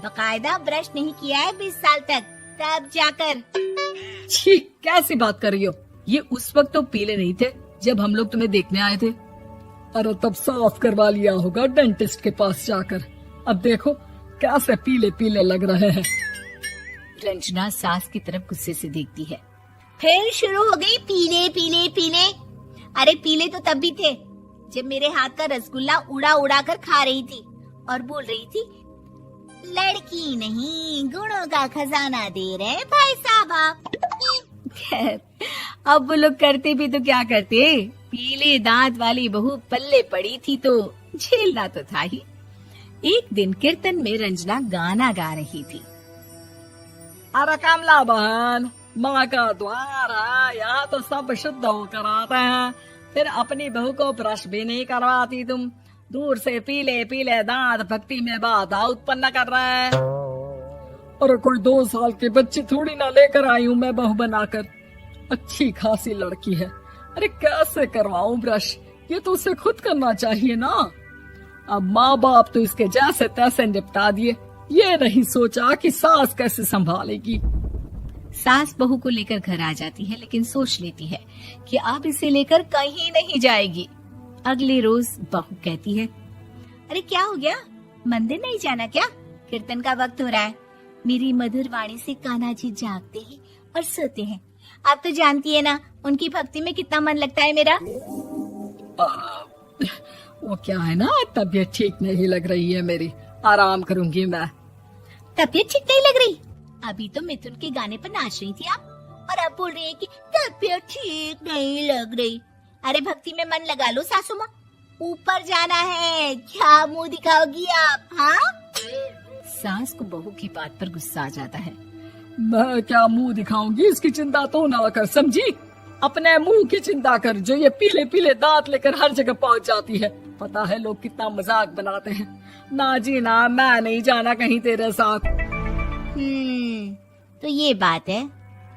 बकायदा ब्रश नहीं किया है 20 साल तक, तब जाकर। छी, कैसी बात कर रही हो? ये उस वक्त तो पीले नहीं थे जब हम लोग तुम्हें देखने आए थे। अरे तब साफ करवा लिया होगा डेंटिस्ट के पास जाकर। अब देखो कैसे पीले पीले लग रहे हैं। रंजना सास की तरफ गुस्से से देखती है। फिर शुरू हो गई पीले पीले पीले। अरे पीले तो तब भी थे जब मेरे हाथ का रसगुल्ला उड़ा उड़ा कर खा रही थी और बोल रही थी, लड़की नहीं गुणों का खजाना दे रहे भाई साहब आप। खैर, अब वो लोग करते भी तो क्या करते, पीले दांत वाली बहू पल्ले पड़ी थी तो झेलना तो था ही। एक दिन कीर्तन में रंजना गाना गा रही थी। अरे कमला बहन, माँ का द्वार है, यहाँ तो सब शुद्ध होकर आते हैं, फिर अपनी बहू को ब्रश भी नहीं करवाती तुम। दूर से पीले पीले दांत भक्ति में बाधा उत्पन्न कर रहे हैं। अरे कोई 2 साल के बच्ची थोड़ी ना लेकर आई हूँ मैं बहू बनाकर। अच्छी खासी लड़की है, अरे कैसे करवाऊं ब्रश? ये तो उसे खुद करना चाहिए ना। अब माँ बाप तो इसके जैसे तैसे निपटा दिए, ये नहीं सोचा कि सास कैसे संभालेगी। सास बहू को लेकर घर आ जाती है, लेकिन सोच लेती है कि अब इसे लेकर कहीं नहीं जाएगी। अगले रोज बहू कहती है, अरे क्या हो गया, मंदिर नहीं जाना क्या? कीर्तन का वक्त हो रहा है। मेरी मधुर वाणी से कान्हा जी जागते हैं और सोते हैं। आप तो जानती है ना उनकी भक्ति में कितना मन लगता है मेरा। वो क्या है ना, तबीयत ठीक नहीं लग रही है मेरी, आराम करूंगी मैं। तबीयत ठीक नहीं लग रही? अभी तो मिथुन के गाने पर नाच रही थी आप, और अब बोल रही है कि तबीयत ठीक नहीं लग रही। अरे भक्ति में मन लगा लो सासू माँ, ऊपर जाना है, क्या मुंह दिखाओगी आप? हाँ, सास को बहू की बात पर गुस्सा आ जाता है। मैं क्या मुंह दिखाऊंगी, इसकी चिंता तो ना कर, समझी? अपने मुंह की चिंता कर, जो ये पीले पीले दांत लेकर हर जगह पहुंच जाती है। पता है लोग कितना मजाक बनाते हैं। ना जी ना, मैं नहीं जाना कहीं तेरे साथ। तो ये बात है।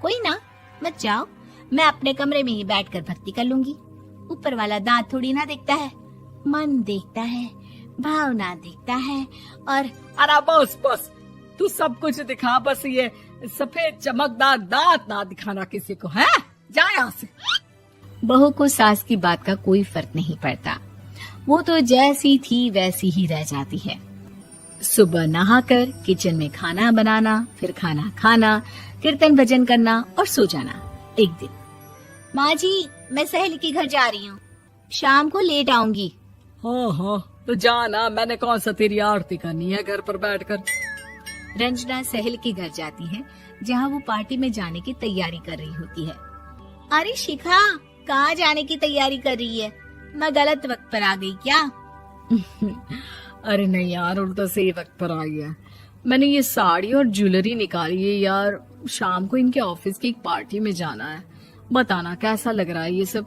कोई ना, मत जाओ, मैं अपने कमरे में ही बैठकर भक्ति कर लूंगी। ऊपर वाला दांत थोड़ी ना देखता है, मन देखता है, भावना देखता है। और अरे बस बस, तू सब कुछ दिखा, बस ये सफेद चमकदार दांत ना दिखाना किसी को, है? जा यहाँ से। बहू को सास की बात का कोई फर्क नहीं पड़ता, वो तो जैसी थी वैसी ही रह जाती है। सुबह नहाकर किचन में खाना बनाना, फिर खाना खाना, कीर्तन भजन करना और सो जाना। एक दिन, माँ जी मैं सहेली के घर जा रही हूँ, शाम को लेट आऊंगी। हाँ हाँ, तो जाना, मैंने कौन सा तेरी आरती करनी है घर पर बैठकर। रंजना सहेली के घर जाती है, जहाँ वो पार्टी में जाने की तैयारी कर रही होती है। अरे शिखा, कहाँ जाने की तैयारी कर रही है? मैं गलत वक्त पर आ गई क्या? अरे नहीं यार, उल्टा सही वक्त पर आई है। मैंने ये साड़ी और ज्वेलरी निकाली है यार, शाम को इनके ऑफिस की एक पार्टी में जाना है। बताना कैसा लग रहा है ये सब?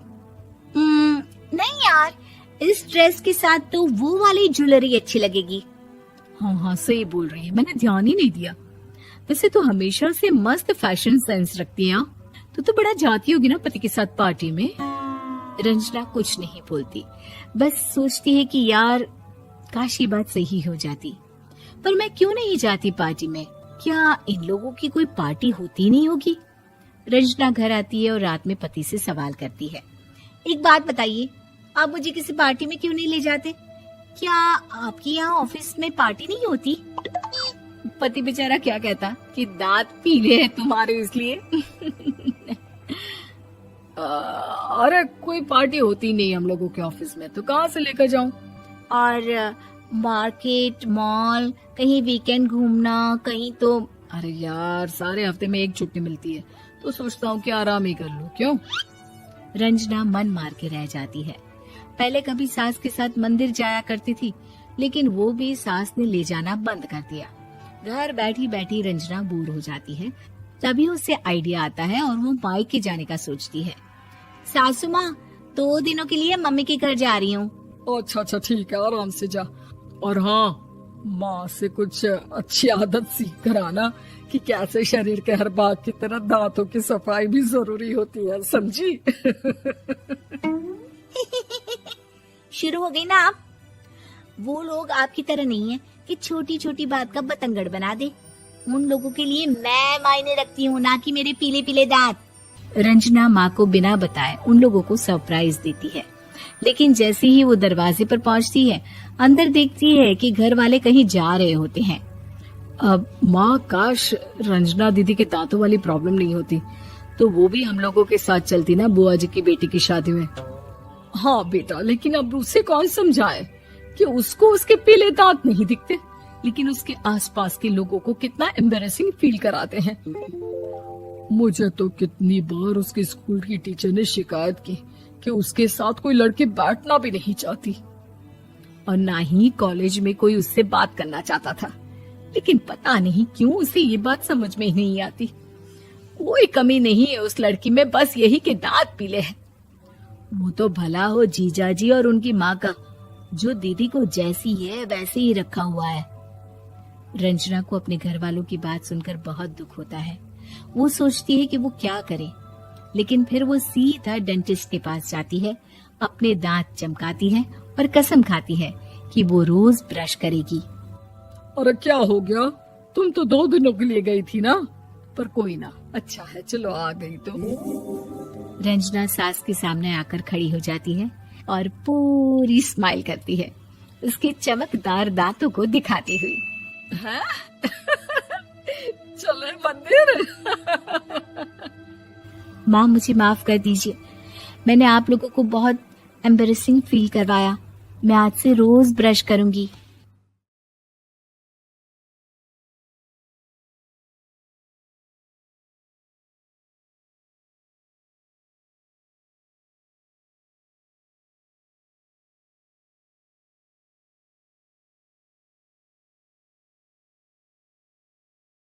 नहीं यार, इस ड्रेस के साथ तो वो वाली ज्वेलरी अच्छी लगेगी। हाँ हाँ, सही बोल रही है, मैंने ध्यान ही नहीं दिया। वैसे तो हमेशा से मस्त फैशन सेंस रखती है। तो बड़ा जाती होगी ना पति के साथ पार्टी में। रंजना कुछ नहीं बोलती, बस सोचती है कि यार काश ये बात सही हो जाती, पर मैं क्यों नहीं जाती पार्टी में? क्या इन लोगों की कोई पार्टी होती नहीं होगी? रंजना घर आती है और रात में पति से सवाल करती है, एक बात बताइए, आप मुझे किसी पार्टी में क्यों नहीं ले जाते? क्या आपके यहाँ ऑफिस में पार्टी नहीं होती? पति बेचारा क्या कहता कि दांत पीले हैं तुम्हारे इसलिए। अरे कोई पार्टी होती नहीं हम लोगों के ऑफिस में, तो कहाँ से लेकर जाऊं? और मार्केट, मॉल, कहीं वीकेंड घूमना, कहीं तो। अरे यार, सारे हफ्ते में एक छुट्टी मिलती है, तो सोचता हूँ कि आराम ही कर लूं। क्यों? रंजना मन मार के रह जाती है। पहले कभी सास के साथ मंदिर जाया करती थी, लेकिन वो भी सास ने ले जाना बंद कर दिया। घर बैठी बैठी रंजना बोर हो जाती है। तभी उसे आइडिया आता है और वो मायके जाने का सोचती है। सासू माँ, 2 दिनों के लिए मम्मी के घर जा रही हूँ। अच्छा अच्छा ठीक है, आराम से जा। और हाँ, माँ से कुछ अच्छी आदत सीख कर आना कि कैसे शरीर के हर भाग की तरह दांतों की सफाई भी जरूरी होती है, समझी? शुरू हो गई ना आप? वो लोग आपकी तरह नहीं है कि छोटी छोटी बात का बतंगड़ बना दे। उन लोगों के लिए मैं मायने रखती हूँ, ना कि मेरे पीले पीले दांत। रंजना माँ को बिना बताए उन लोगों को सरप्राइज देती है, लेकिन जैसे ही वो दरवाजे पर पहुंचती है, अंदर देखती है कि घर वाले कहीं जा रहे होते हैं। अब माँ, काश रंजना दीदी के दांतों वाली प्रॉब्लम नहीं होती तो वो भी हम लोगों के साथ चलती ना बुआ जी की बेटी की शादी में। हाँ बेटा, लेकिन अब उसे कौन समझाए कि उसको उसके पीले दांत नहीं दिखते, लेकिन उसके आसपास के लोगों को कितना एम्बैरेसिंग फील कराते हैं। मुझे तो कितनी बार उसके स्कूल की टीचर ने शिकायत की कि उसके साथ कोई लड़की बैठना भी नहीं चाहती, और ना ही कॉलेज में कोई उससे बात करना चाहता था। लेकिन पता नहीं क्यों उसे ये बात समझ में ही नहीं आती। कोई कमी नहीं है उस लड़की में, बस यही कि दांत पीले हैं। वो तो भला हो जीजा जी और उनकी माँ का, जो दीदी को जैसी है वैसे ही रखा हुआ है। रंजना को अपने घर वालों की बात सुनकर बहुत दुख होता है। वो सोचती है कि वो क्या करे, लेकिन फिर वो सीधा डेंटिस्ट के पास जाती है, अपने दांत चमकाती है और कसम खाती है कि वो रोज ब्रश करेगी। अरे क्या हो गया, तुम तो 2 दिनों के लिए गई थी ना, पर कोई ना, अच्छा है चलो आ गई तो। रंजना सास के सामने आकर खड़ी हो जाती है और पूरी स्माइल करती है, उसके चमकदार दांतों को दिखाती हुई। हैं? चले मंदिर। माँ मुझे माफ कर दीजिए, मैंने आप लोगों को बहुत एम्बैरेसिंग फील करवाया। मैं आज से रोज ब्रश करूंगी।